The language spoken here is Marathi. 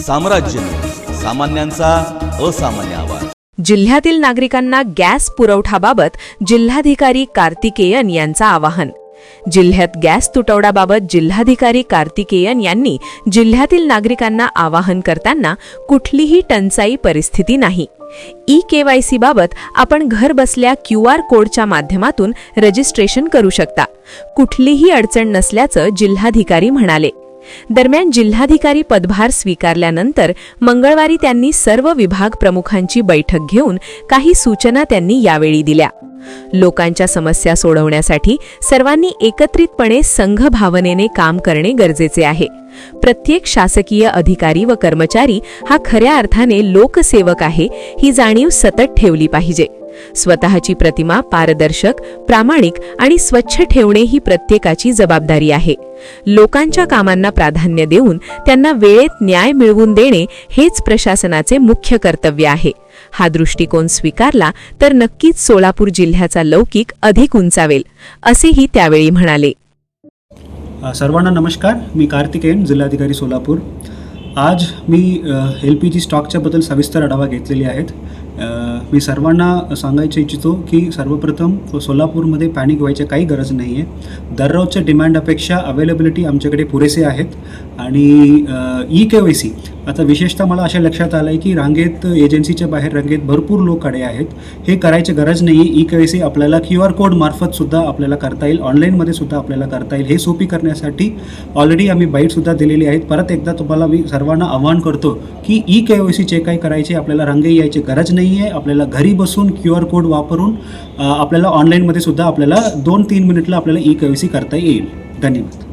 साम्राज्य, सामान्यांचा असामान्य आवाज। जिल्ह्यातील नागरिकांना गॅस पुरवठाबाबत जिल्हाधिकारी कार्तिकेयन यांचं आवाहन। जिल्ह्यात गॅस तुटवड्याबाबत जिल्हाधिकारी कार्तिकेयन यांनी जिल्ह्यातील नागरिकांना आवाहन करताना कुठलीही टंचाई परिस्थिती नाही, ई-केवायसी बाबत आपण घर बसल्या QR कोडच्या माध्यमातून रजिस्ट्रेशन करू शकता, कुठलीही अडचण नसल्याचं जिल्हाधिकारी म्हणाले। दरम्यान जिल्हाधिकारी पदभार स्वीकारल्यानंतर मंगळवारी त्यांनी सर्व विभाग प्रमुखांची बैठक घेऊन काही सूचना त्यांनी यावेळी दिल्या। लोकांच्या समस्या सोडवण्यासाठी सर्वांनी एकत्रितपणे संघभावनेने काम करणे गरजेचे आहे। प्रत्येक शासकीय अधिकारी व कर्मचारी हा खऱ्या अर्थाने लोकसेवक आहे ही जाणीव सतत ठेवली पाहिजे। स्वतःची प्रतिमा पारदर्शक, प्रामाणिक आणि स्वच्छ ठेवणे ही प्रत्येकाची जबाबदारी आहे। लोकांच्या कामांना प्राधान्य देऊन त्यांना वेळेत न्याय मिळवून देणे हेच प्रशासनाचे मुख्य कर्तव्य आहे। हा दृष्टिकोन स्वीकारला तर नक्कीच सोलापूर जिल्ह्याचा लौकिक अधिक उंचावेल, असेही त्यावेळी म्हणाले। सर्वांना नमस्कार, मी कार्तिकेयन, जिल्हाधिकारी सोलापूर। आज मी LPG स्टॉकच्या बद्दल सविस्तर आढावा घेतलेली आहेत। मी सर्वांना सांगायचं इच्छितो की सर्वप्रथम सोलापूरमध्ये पॅनिक व्हायची काही गरज नाही आहे। दररोजच्या डिमांडपेक्षा अवेलेबिलिटी आमच्याकडे पुरेसे आहेत आणि ई-केवायसी आता विशेषतः मला अशा लक्षात आलं आहे की रांगेत, एजन्सीच्या बाहेर रांगेत भरपूर लोक खडे आहेत। हे करायची गरज नाही आहे। ई-केवायसी आपल्याला QR कोड मार्फत सुद्धा आपल्याला करता येईल, ऑनलाईनमध्ये सुद्धा आपल्याला करता येईल। हे सोपी करण्यासाठी ऑलरेडी आम्ही बाईटसुद्धा दिलेली आहेत। परत एकदा तुम्हाला मी सर्वांना आवाहन करतो की ई-केवायसी जे काही करायचे आपल्याला रांगे यायची गरज नाही आहे। आपल्याला घरी बसून QR कोड वापरून आपल्याला ऑनलाईनमध्ये सुद्धा आपल्याला 2-3 मिनिटला आपल्याला ई-केवायसी करता येईल। धन्यवाद।